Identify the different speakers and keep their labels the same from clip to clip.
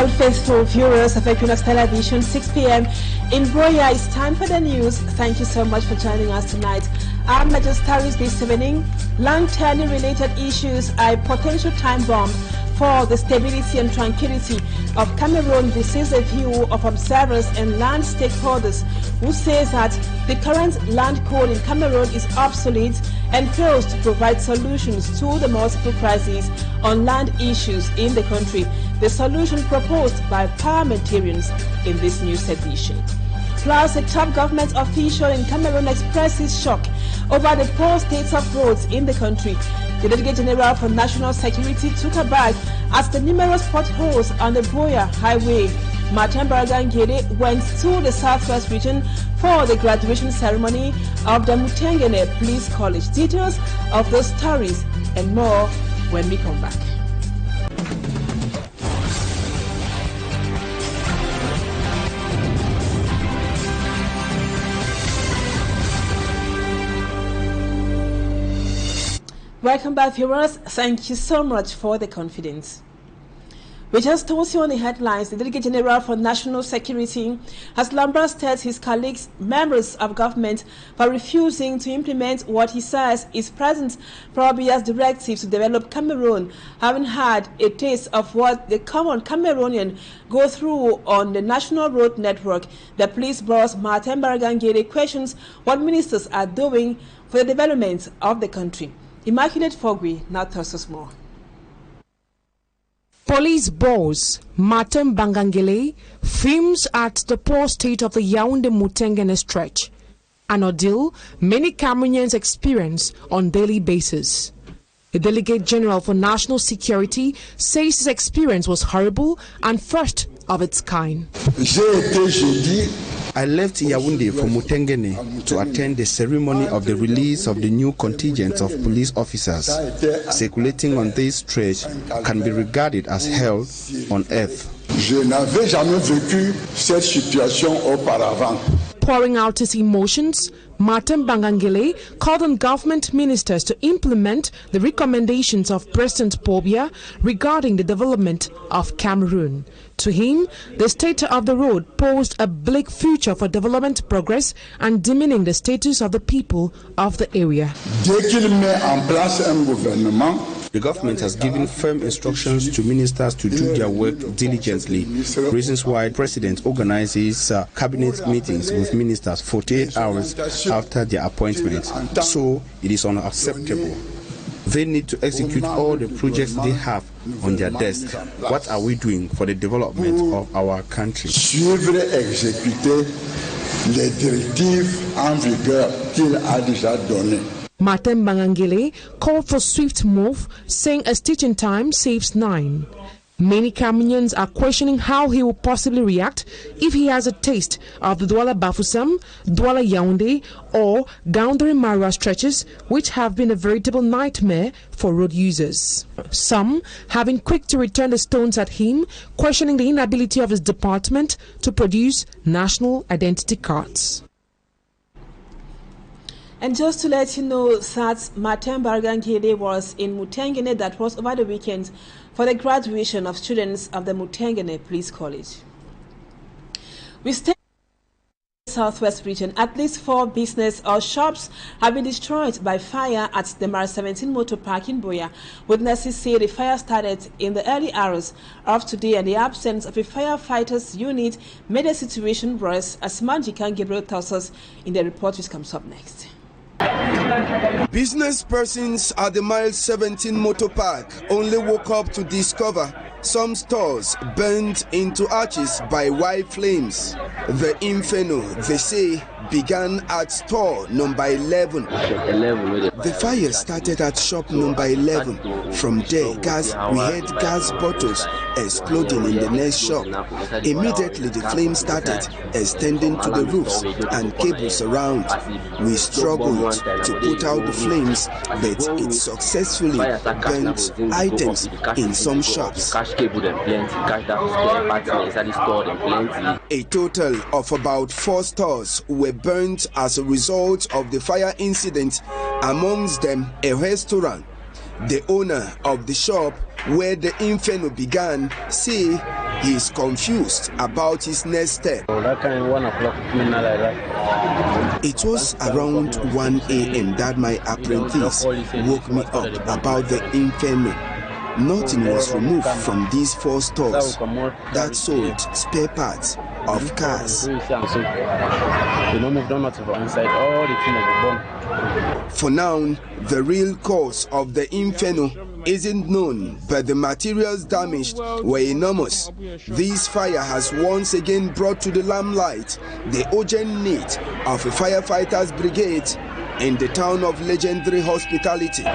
Speaker 1: Well, faithful viewers of Equinoxe Television, 6 p.m. in Boya, it's time for the news. Thank you so much for joining us tonight. Our major stories this evening: land tenure related issues are a potential time bomb for the stability and tranquility of Cameroon. This is a view of observers and land stakeholders who say that the current land code in Cameroon is obsolete and fails to provide solutions to the multiple crises on land issues in the country. The solution proposed by parliamentarians in this news edition. Plus, a top government official in Cameroon expresses shock over the poor state of roads in the country. The Delegate General for National Security took a bite as the numerous potholes on the Boya Highway. Martin Baragangere went to the southwest region for the graduation ceremony of the Mutengene Police College. Details of those stories and more when we come back. Welcome back, viewers. Thank you so much for the confidence. We just told you on the headlines, the Delegate General for National Security has lambasted his colleagues, members of government, for refusing to implement what he says is President Probia's directive to develop Cameroon, having had a taste of what the common Cameroonian go through on the national road network. The police boss, Martin Baragangere, questions what ministers are doing for the development of the country. Immaculate Fogui now tells us more.
Speaker 2: Police boss Martin Bangangele fumes at the poor state of the Yaoundé-Mutengene stretch, an ordeal many Cameroonians experience on daily basis. The Delegate General for National Security says his experience was horrible and first of its kind.
Speaker 3: I left Yaoundé for Mutengene to attend the ceremony of the release of the new contingent of police officers. Circulating on this stretch can be regarded as hell on earth.
Speaker 4: Je n'avais jamais vécu cette situation auparavant.
Speaker 2: Pouring out his emotions, Martin Bangangele called on government ministers to implement the recommendations of President Pobia regarding the development of Cameroon. To him, the state of the road posed a bleak future for development progress and demeaning the status of the people of the area.
Speaker 4: Dès qu'il met en place un gouvernement,
Speaker 3: the government has given firm instructions to ministers to do their work diligently, reasons why the President organizes cabinet meetings with ministers 48 hours after their appointment. So it is unacceptable. They need to execute all the projects they have on their desk. What are we doing for the development of our country?
Speaker 4: Suivre et exécuter les directives en vigueur qu'il a déjà données.
Speaker 2: Martin Bangangele called for swift move, saying a stitching time saves 9. Many Cameroonians are questioning how he will possibly react if he has a taste of the Douala Bafoussam, Douala Yaoundé or Gaoundéré Marwa stretches, which have been a veritable nightmare for road users. Some have been quick to return the stones at him, questioning the inability of his department to produce national identity cards.
Speaker 1: And just to let you know that Martin Baragangere was in Mutengene, that was over the weekend, for the graduation of students of the Mutengene Police College. We stay in the southwest region. At least 4 business or shops have been destroyed by fire at the Mar 17 motor park in Boya. Witnesses say the fire started in the early hours of today, and the absence of a firefighters unit made the situation worse, as Manjikan Gabriel tells us in the report which comes up next.
Speaker 5: Business persons at the Mile 17 motor park only woke up to discover some stores burned into ashes by wild flames. The inferno, they say, began at store number 11. The fire started at shop number 11. From there, we heard gas bottles exploding in the next shop. Immediately, the flames started extending to the roofs and cables around. We struggled to put out the flames, but it successfully burnt items in some shops. A total of about 4 stores were burnt as a result of the fire incident, amongst them a restaurant. The owner of the shop where the inferno began say He is confused about his next step. It was around 1 a.m. that my apprentice woke me up about the inferno. Nothing was removed from these 4 stores that sold spare parts of cars. For now, the real cause of the inferno isn't known, but the materials damaged were enormous. This fire has once again brought to the limelight the urgent need of a firefighters brigade in the town of legendary hospitality.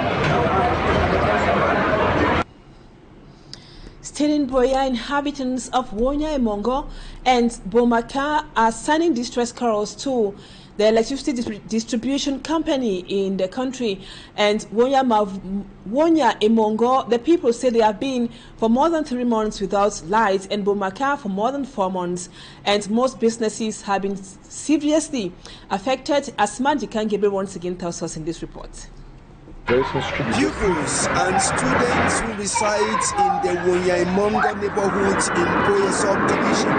Speaker 1: Still in Boya, inhabitants of Wonya Emongo and Bomaka are sending distress calls to the electricity distribution company in the country. And Wonya Emongo, the people say they have been for more than 3 months without light, and Bomaka for more than 4 months. And most businesses have been seriously affected, as Manjikan Gabriel once again tells us in this report.
Speaker 5: Pupils and students who reside in the Wonya Emongo neighborhood in Boya subdivision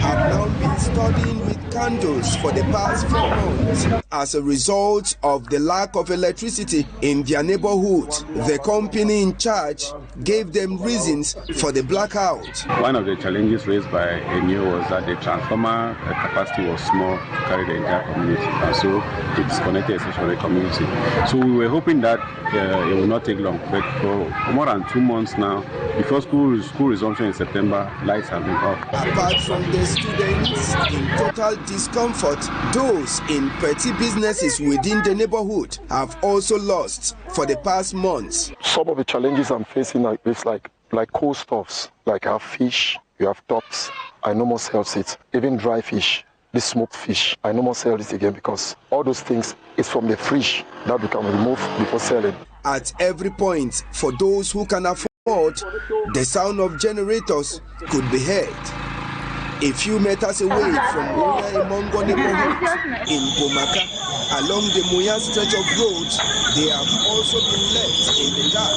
Speaker 5: have now been studying with candles for the past 4 months as a result of the lack of electricity in their neighborhood. The company in charge gave them reasons for the blackout.
Speaker 6: One of the challenges raised by Nous was that the transformer capacity was small to carry the entire community, and so it disconnected essentially the community. So we were hoping that it will not take long, but for more than 2 months now, before school resumption in September, lights have been off.
Speaker 5: Apart from the students in total discomfort, those in petty businesses within the neighborhood have also lost for the past months.
Speaker 7: Some of the challenges I'm facing is like cold stuffs, like I have fish, you have tops, I no more sell it, even dry fish. The smoked fish, I no more sell this again because all those things is from the fridge that we can remove before selling.
Speaker 5: At every point, for those who can afford, the sound of generators could be heard. A few meters away from Wonya Emongo neighborhood in Bomaka, along the Moya stretch of road, they have also been left in the dark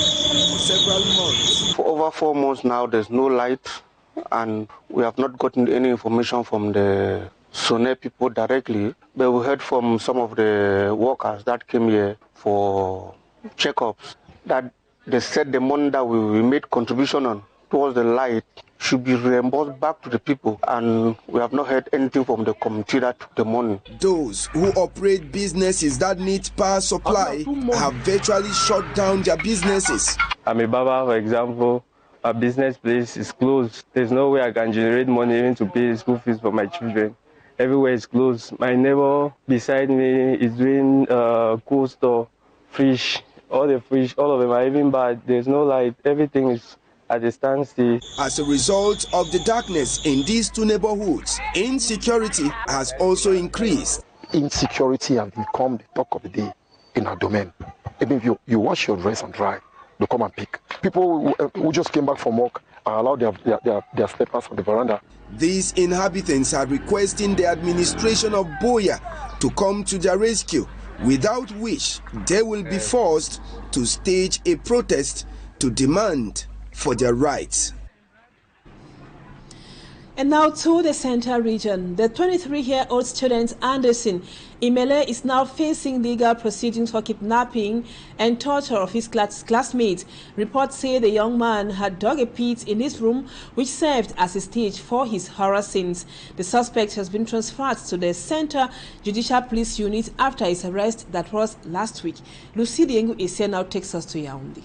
Speaker 5: for several months.
Speaker 8: For over 4 months now, there's no light, and we have not gotten any information from the Sone people directly, but we heard from some of the workers that came here for checkups that they said the money that we made contribution on towards the light should be reimbursed back to the people, and we have not heard anything from the committee that took the money.
Speaker 5: Those who operate businesses that need power supply have virtually shut down their businesses.
Speaker 9: I'm a barber, for example. My business place is closed. There's no way I can generate money even to pay school fees for my children. Everywhere is closed. My neighbor beside me is doing cold store, fish, all the fish, all of them are even bad. There's no light. Everything is at a standstill.
Speaker 5: As a result of the darkness in these 2 neighborhoods, insecurity has also increased.
Speaker 7: Insecurity has become the talk of the day in our domain. Even if you wash your dress and dry, they come and pick. People who just came back from work and allow their slippers on the veranda.
Speaker 5: These inhabitants are requesting the administration of Boya to come to their rescue, without which they will be forced to stage a protest to demand for their rights.
Speaker 1: And now to the Central region. The 23-year-old student Anderson Imele is now facing legal proceedings for kidnapping and torture of his classmates. Reports say the young man had dug a pit in his room, which served as a stage for his horror scenes. The suspect has been transferred to the Central Judicial Police Unit after his arrest that was last week. Lucy Diengu Ese now takes us to Yaoundé.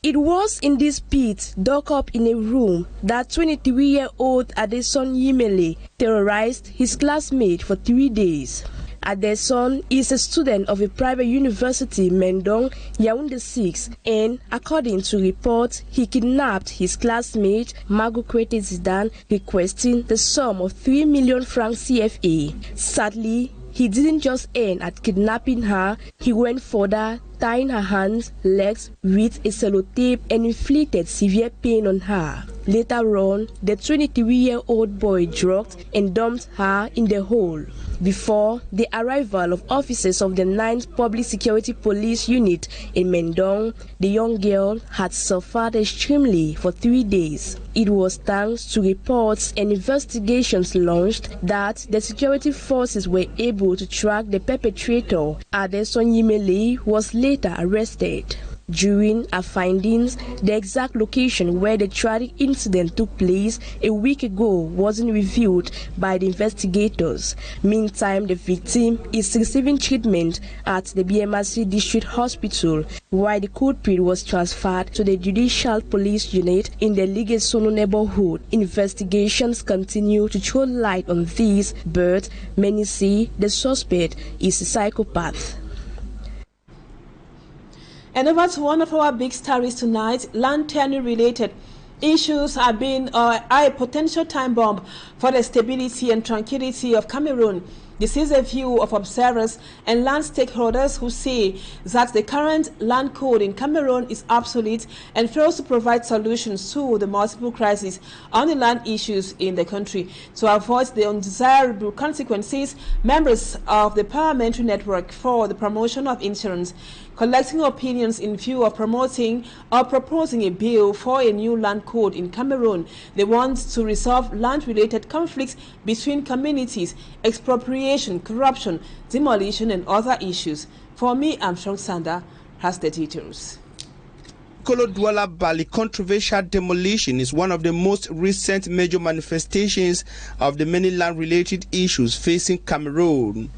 Speaker 10: It was in this pit, dug up in a room, that 23-year-old Adeson Yimele terrorized his classmate for 3 days. Adeson is a student of a private university, Mendong, Yaoundé 6, and according to reports, he kidnapped his classmate, Magu Kwete Zidane, requesting the sum of 3 million francs CFA. Sadly, he didn't just end at kidnapping her, he went further tying her hands, legs with a sellotape and inflicted severe pain on her. Later on, the 23-year-old boy drugged and dumped her in the hole. Before the arrival of officers of the 9th Public Security Police Unit in Mendong, the young girl had suffered extremely for 3 days. It was thanks to reports and investigations launched that the security forces were able to track the perpetrator. Adeson Yimele was later arrested. During our findings, the exact location where the tragic incident took place a week ago wasn't revealed by the investigators. Meantime, the victim is receiving treatment at the BMRC District Hospital, while the culprit was transferred to the Judicial Police Unit in the Ligesono neighborhood. Investigations continue to throw light on this, but many say the suspect is a psychopath.
Speaker 1: And over to one of our big stories tonight, land tenure related issues have been a potential time bomb for the stability and tranquility of Cameroon. This is a view of observers and land stakeholders who say that the current land code in Cameroon is obsolete and fails to provide solutions to the multiple crises on the land issues in the country. To avoid the undesirable consequences, members of the Parliamentary Network for the Promotion of Insurance collecting opinions in view of promoting or proposing a bill for a new land code in Cameroon. They want to resolve land-related conflicts between communities, expropriation, corruption, demolition, and other issues. For me, Armstrong Sander has the details.
Speaker 3: Kolo Douala Bali controversial demolition is one of the most recent major manifestations of the many land-related issues facing Cameroon,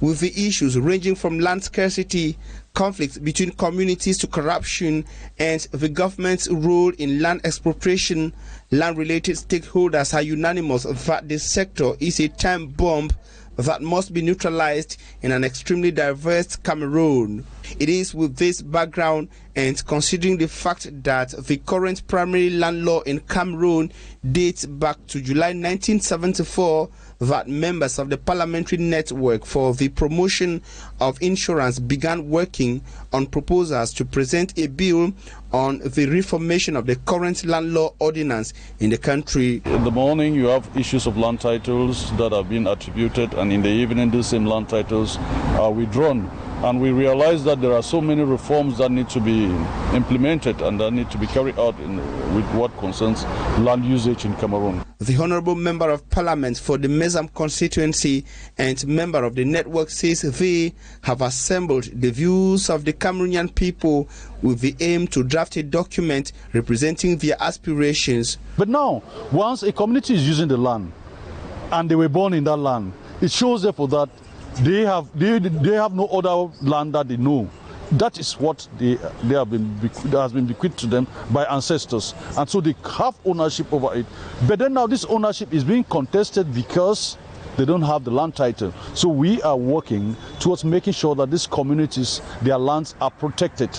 Speaker 3: with the issues ranging from land scarcity, conflicts between communities to corruption, and the government's role in land expropriation. Land-related stakeholders are unanimous that this sector is a time bomb that must be neutralized in an extremely diverse Cameroon. It is with this background and considering the fact that the current primary land law in Cameroon dates back to July 1974 that members of the Parliamentary Network for the Promotion of Insurance began working on proposals to present a bill on the reformation of the current land law ordinance in the country.
Speaker 11: In the morning you have issues of land titles that have been attributed, and in the evening these same land titles are withdrawn. And we realize that there are so many reforms that need to be implemented and that need to be carried out with what concerns land usage in Cameroon.
Speaker 3: The Honourable Member of Parliament for the Mezam constituency and member of the network says they have assembled the views of the Cameroonian people with the aim to draft a document representing their aspirations.
Speaker 11: But now, once a community is using the land and they were born in that land, it shows therefore that they have no other land that they know. That is what has been bequeathed to them by ancestors, and so they have ownership over it. But then now this ownership is being contested because they don't have the land title. So we are working towards making sure that these communities, their lands are protected.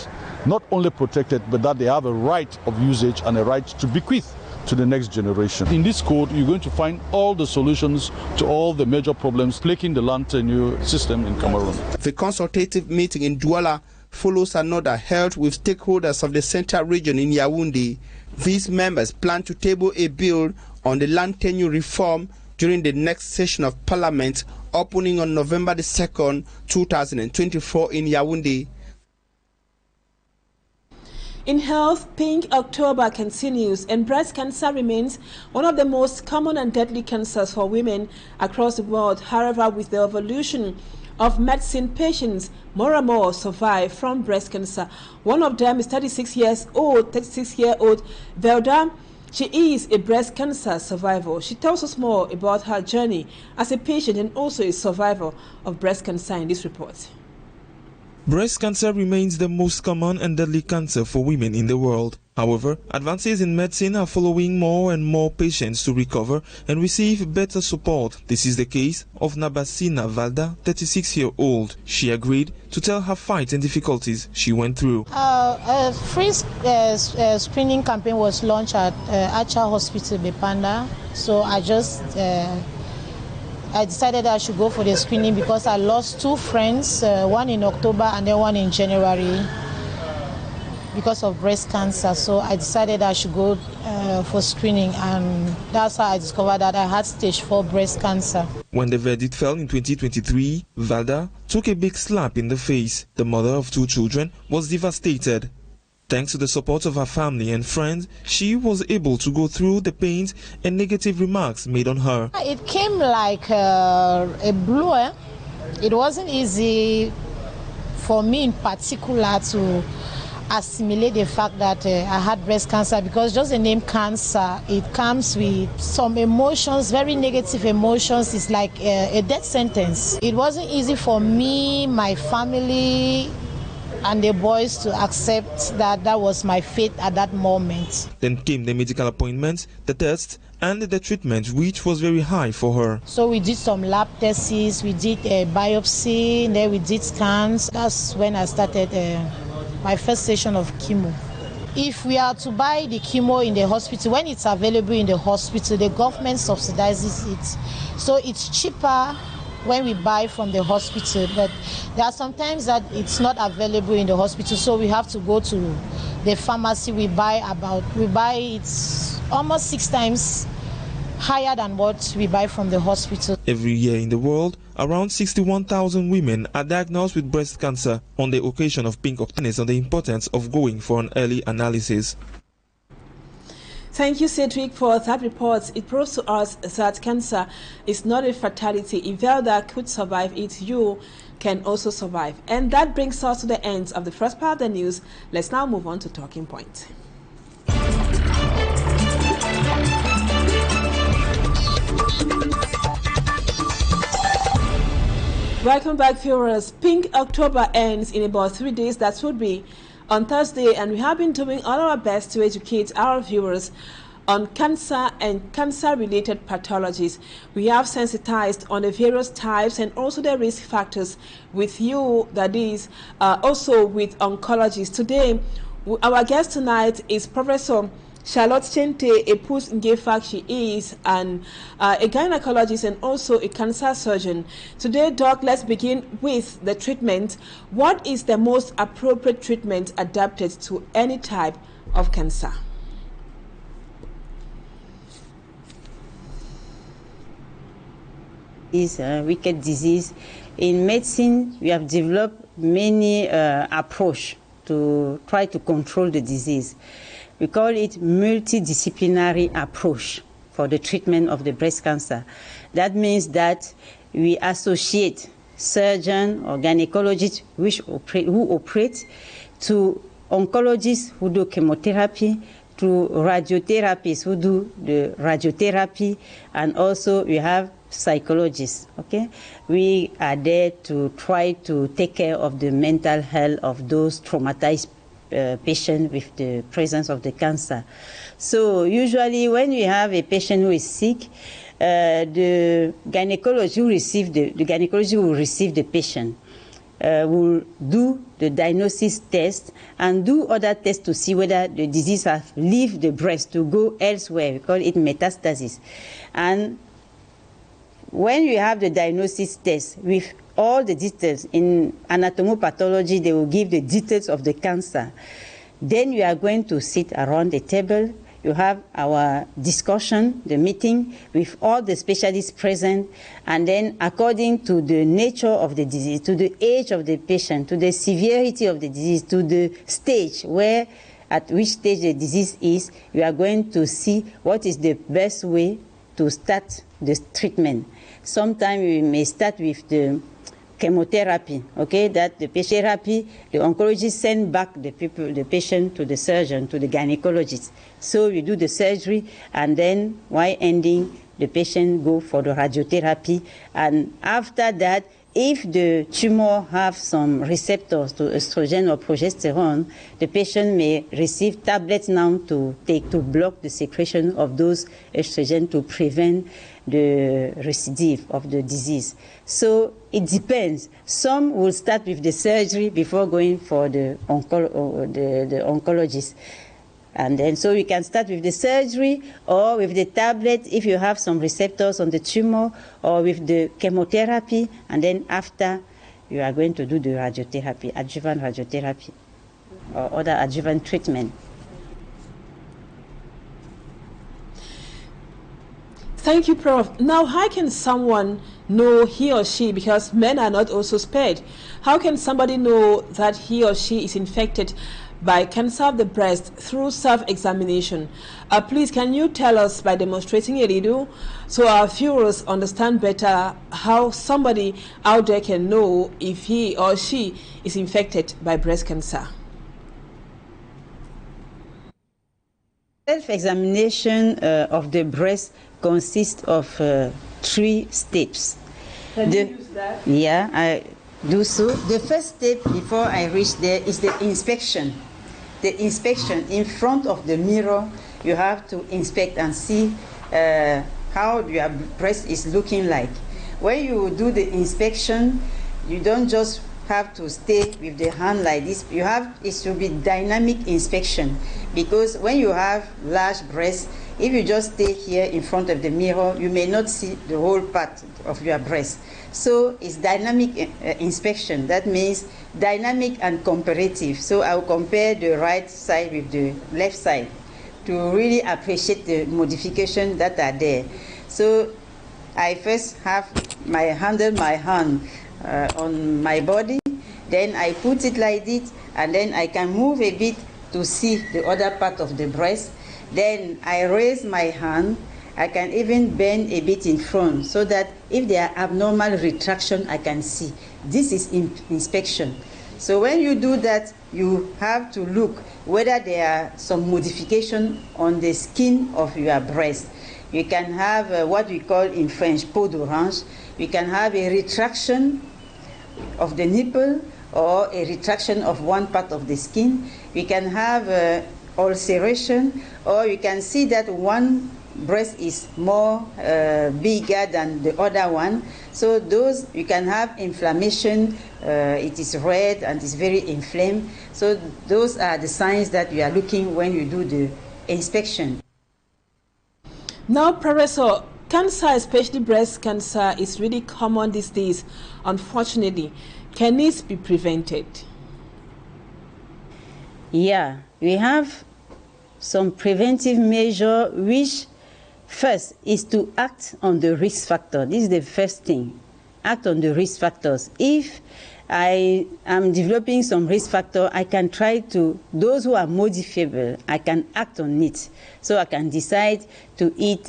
Speaker 11: Not only protected, but that they have a right of usage and a right to bequeath to the next generation. In this code, you're going to find all the solutions to all the major problems plaguing the land tenure system in Cameroon.
Speaker 3: The consultative meeting in Douala follows another held with stakeholders of the central region in Yaoundé. These members plan to table a bill on the land tenure reform during the next session of Parliament, opening on November the 2nd, 2024 in Yaoundé.
Speaker 1: In health, Pink October continues, and breast cancer remains one of the most common and deadly cancers for women across the world. However, with the evolution of medicine, patients more and more survive from breast cancer. One of them is 36-year-old Velda. She is a breast cancer survivor. She tells us more about her journey as a patient and also a survivor of breast cancer in this report.
Speaker 12: Breast cancer remains the most common and deadly cancer for women in the world. However, advances in medicine are following more and more patients to recover and receive better support. This is the case of Nabasina Valda, 36-year-old. She agreed to tell her fight and difficulties she went through.
Speaker 13: A free screening campaign was launched at Acha Hospital, Bepanda. So I I decided I should go for the screening because I lost 2 friends, one in October and then one in January, because of breast cancer. So I decided I should go for screening, and that's how I discovered that I had stage 4 breast cancer.
Speaker 12: When the verdict fell in 2023, Valda took a big slap in the face. The mother of 2 children was devastated. Thanks to the support of her family and friends, she was able to go through the pains and negative remarks made on her.
Speaker 13: It came like a blow. It wasn't easy for me in particular to assimilate the fact that I had breast cancer, because just the name cancer, it comes with some emotions, very negative emotions. It's like a death sentence. It wasn't easy for me, my family, and the boys to accept that that was my fate at that moment.
Speaker 12: Then came the medical appointments, the tests, and the treatment, which was very high for her.
Speaker 13: So we did some lab tests, we did a biopsy, and then we did scans. That's when I started my first session of chemo. If we are to buy the chemo in the hospital, when it's available in the hospital, the government subsidizes it. So it's cheaper when we buy from the hospital, but there are sometimes that it's not available in the hospital, so we have to go to the pharmacy. We buy it's almost 6 times higher than what we buy from the hospital.
Speaker 12: Every year in the world, around 61,000 women are diagnosed with breast cancer. On the occasion of Pink October, on the importance of going for an early analysis.
Speaker 1: Thank you, Cedric, for that report. It proves to us that cancer is not a fatality. If Velda could survive it, you can also survive. And that brings us to the end of the first part of the news. Let's now move on to Talking Point. Welcome back, viewers. Pink October ends in about 3 days. That would be on Thursday, and we have been doing all our best to educate our viewers on cancer and cancer-related pathologies. We have sensitized on the various types and also the risk factors with you, that is, also with oncologists. Today, our guest tonight is Professor Charlotte Chente Epus Ngefak. She is a gynecologist and also a cancer surgeon. Today, Doc, let's begin with the treatment. What is the most appropriate treatment adapted to any type of cancer?
Speaker 14: Is a wicked disease. In medicine, we have developed many approaches to try to control the disease. We call it multidisciplinary approach for the treatment of the breast cancer. That means that we associate surgeons or gynecologists who operate to oncologists who do chemotherapy, to radiotherapists who do the radiotherapy, and also we have psychologists. Okay, we are there to try to take care of the mental health of those traumatized patient with the presence of the cancer. So usually when we have a patient who is sick, the gynecologist who will receive the patient will do the diagnosis test and do other tests to see whether the disease has left the breast to go elsewhere. We call it metastasis. And when you have the diagnosis test with all the details in anatomopathology, they will give the details of the cancer. Then you are going to sit around the table. You have our discussion, the meeting with all the specialists present, and then according to the nature of the disease, to the age of the patient, to the severity of the disease, to the stage at which stage the disease is, you are going to see what is the best way to start the treatment. Sometimes we may start with the chemotherapy, okay, that the patient therapy, the oncologist send back the patient to the surgeon, to the gynecologist. So we do the surgery, and then while ending, the patient go for the radiotherapy. And after that, if the tumor have some receptors to estrogen or progesterone, the patient may receive tablets now to take to block the secretion of those estrogen to prevent the recidive of the disease. So it depends. Some will start with the surgery before going for the oncologist. And then so you can start with the surgery or with the tablet if you have some receptors on the tumor, or with the chemotherapy, and then after you are going to do the radiotherapy, adjuvant radiotherapy, or other adjuvant treatment.
Speaker 1: Thank you, Prof. Now, how can someone know he or she, because men are not also spared, how can somebody know that he or she is infected by cancer of the breast through self-examination? Please, can you tell us by demonstrating a little so our viewers understand better how somebody out there can know if he or she is infected by breast cancer?
Speaker 14: Self-examination of the breast consists of 3 steps.
Speaker 1: Can you use that?
Speaker 14: Yeah, I do so. The first step before I reach there is the inspection. The inspection in front of the mirror, you have to inspect and see how your breast is looking like. When you do the inspection, you don't just have to stay with the hand like this. It should be dynamic inspection, because when you have large breasts, if you just stay here in front of the mirror, you may not see the whole part of your breast. So it's dynamic inspection. That means dynamic and comparative. So I'll compare the right side with the left side to really appreciate the modifications that are there. So I first have handle my hand on my body, then I put it like this, and then I can move a bit to see the other part of the breast. Then I raise my hand. I can even bend a bit in front so that if there are abnormal retraction, I can see. This is inspection. So when you do that, you have to look whether there are some modification on the skin of your breast. You can have what we call in French peau d'orange. You can have a retraction of the nipple or a retraction of one part of the skin. We can have ulceration, or you can see that one breast is more bigger than the other one. So those, you can have inflammation, it is red and it's very inflamed. So those are the signs that you are looking when you do the inspection.
Speaker 1: Now, Professor, cancer, especially breast cancer, is really common these days, unfortunately. Can it be prevented?
Speaker 14: Yeah, we have some preventive measure, which first is to act on the risk factor. This is the first thing. Act on the risk factors. If I am developing some risk factor, I can try to, those who are modifiable, I can act on it. So I can decide to eat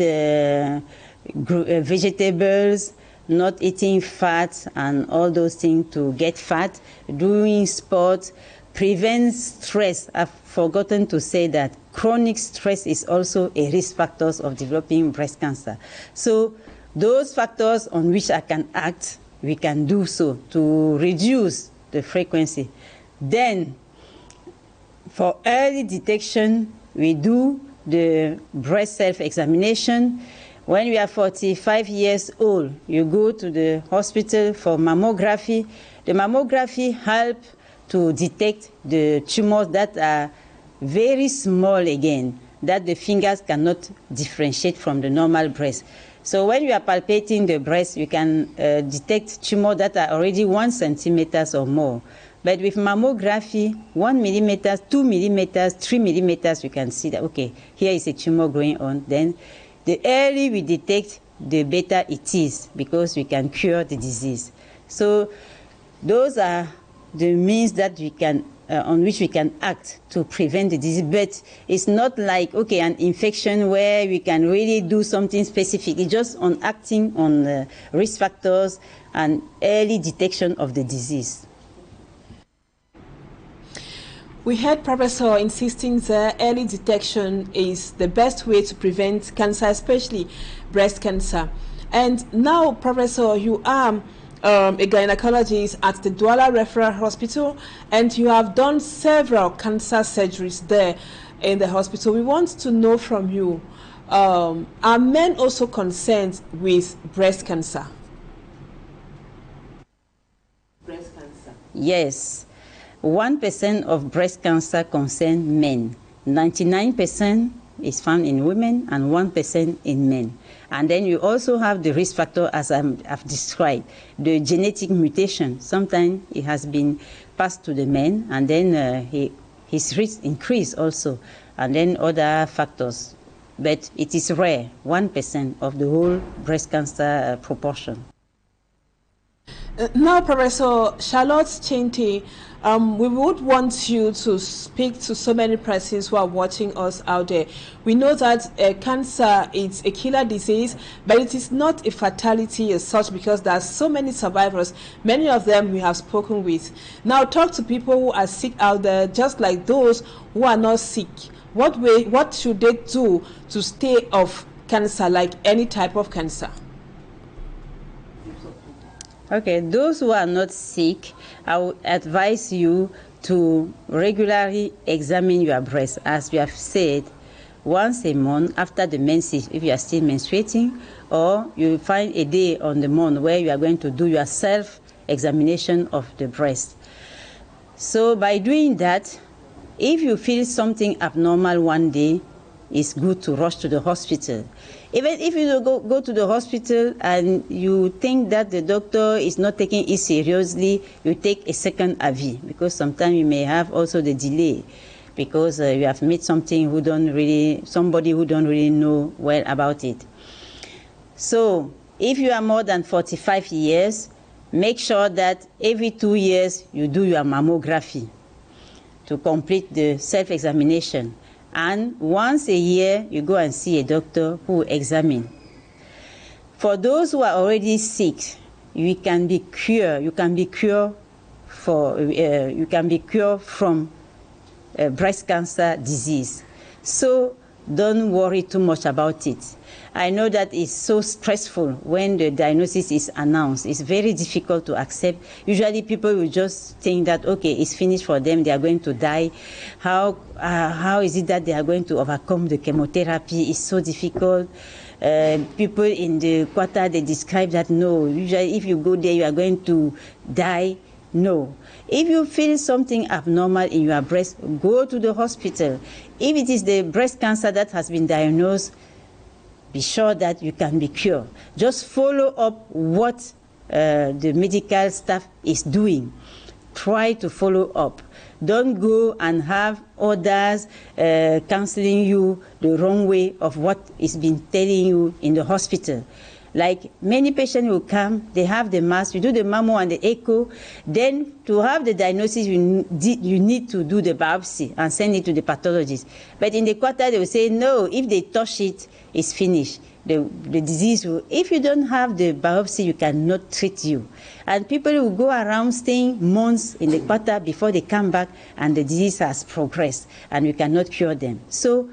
Speaker 14: vegetables, not eating fat and all those things to get fat, doing sports, prevent stress. I've forgotten to say that chronic stress is also a risk factor of developing breast cancer. So those factors on which I can act, we can do so to reduce the frequency. Then, for early detection, we do the breast self-examination. When you are 45 years old, you go to the hospital for mammography. The mammography helps to detect the tumors that are very small again, that the fingers cannot differentiate from the normal breast. So when you are palpating the breast, you can detect tumors that are already 1 centimeter or more. But with mammography, 1 millimeter, 2 millimeters, 3 millimeters, you can see that, okay, here is a tumor going on. Then the early we detect, the better it is, because we can cure the disease. So those are the means that we can, on which we can act to prevent the disease. But it's not like, okay, an infection where we can really do something specific. It's just on acting on risk factors and early detection of the disease.
Speaker 1: We heard Professor insisting that early detection is the best way to prevent cancer, especially breast cancer. And now, Professor, you are a gynecologist at the Douala Referral Hospital, and you have done several cancer surgeries there in the hospital. We want to know from you, are men also concerned with breast cancer?
Speaker 14: Yes. 1% of breast cancer concerns men. 99% is found in women and 1% in men. And then you also have the risk factor, as I've described, the genetic mutation. Sometimes it has been passed to the men, and then his risk increase also, and then other factors. But it is rare, 1% of the whole breast cancer proportion.
Speaker 1: Now, Professor Charlotte Chinti, we would want you to speak to so many persons who are watching us out there. We know that cancer is a killer disease, but it is not a fatality as such, because there are so many survivors. Many of them we have spoken with. Now, talk to people who are sick out there, just like those who are not sick. What should they do to stay off cancer, like any type of cancer?
Speaker 14: Okay, those who are not sick, I would advise you to regularly examine your breast, as we have said, once a month after the menses, if you are still menstruating, or you find a day on the month where you are going to do your self-examination of the breast. So by doing that, if you feel something abnormal one day, it's good to rush to the hospital. Even if you go to the hospital and you think that the doctor is not taking it seriously, you take a second avis, because sometimes you may have also the delay, because you have met somebody who don't really know well about it. So if you are more than 45 years, make sure that every 2 years you do your mammography to complete the self-examination. And once a year, you go and see a doctor who will examine. For those who are already sick, you can be cured. You can be cured from breast cancer disease. So don't worry too much about it. I know that it's so stressful when the diagnosis is announced. It's very difficult to accept. Usually people will just think that, okay, it's finished for them, they are going to die. How is it that they are going to overcome the chemotherapy? It's so difficult. People in the quarter, they describe that, no, usually if you go there, you are going to die. No. If you feel something abnormal in your breast, go to the hospital. If it is the breast cancer that has been diagnosed, be sure that you can be cured. Just follow up what the medical staff is doing. Try to follow up. Don't go and have others counseling you the wrong way of what is been telling you in the hospital. Like many patients will come, they have the mass, you do the mammo and the echo, then to have the diagnosis, you need to do the biopsy and send it to the pathologist. But in the quarter, they will say, no, if they touch it, it's finished. The disease will, if you don't have the biopsy, you cannot treat you. And people will go around staying months in the quarter before they come back and the disease has progressed and you cannot cure them. So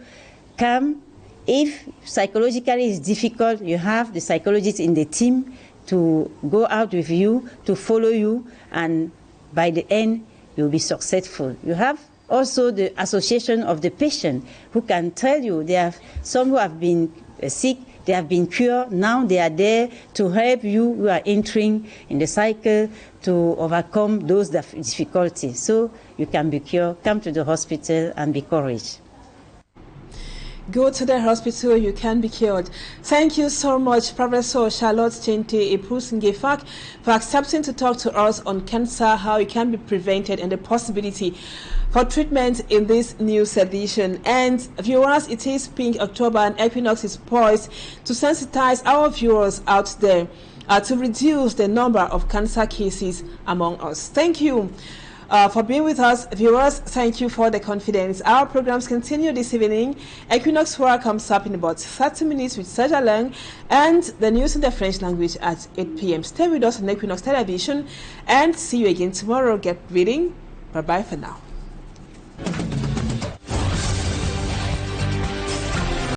Speaker 14: come. If psychologically it's difficult, you have the psychologist in the team to go out with you, to follow you, and by the end, you'll be successful. You have also the association of the patient who can tell you there are some who have been sick, they have been cured, now they are there to help you who are entering in the cycle to overcome those difficulties. So you can be cured, come to the hospital and be courageous.
Speaker 1: Go to the hospital, you can be cured. Thank you so much, Professor Charlotte Chinti Epusingefak, for accepting to talk to us on cancer, how it can be prevented, and the possibility for treatment in this news edition. And viewers, it is Pink October, and Equinoxe is poised to sensitize our viewers out there to reduce the number of cancer cases among us. Thank you for being with us, viewers. Thank you for the confidence. Our programs continue this evening. Equinoxe Forum comes up in about 30 minutes with Serge Lang, and the news in the French language at 8 p.m. Stay with us on Equinoxe Television, and see you again tomorrow. Get reading. Bye-bye for now.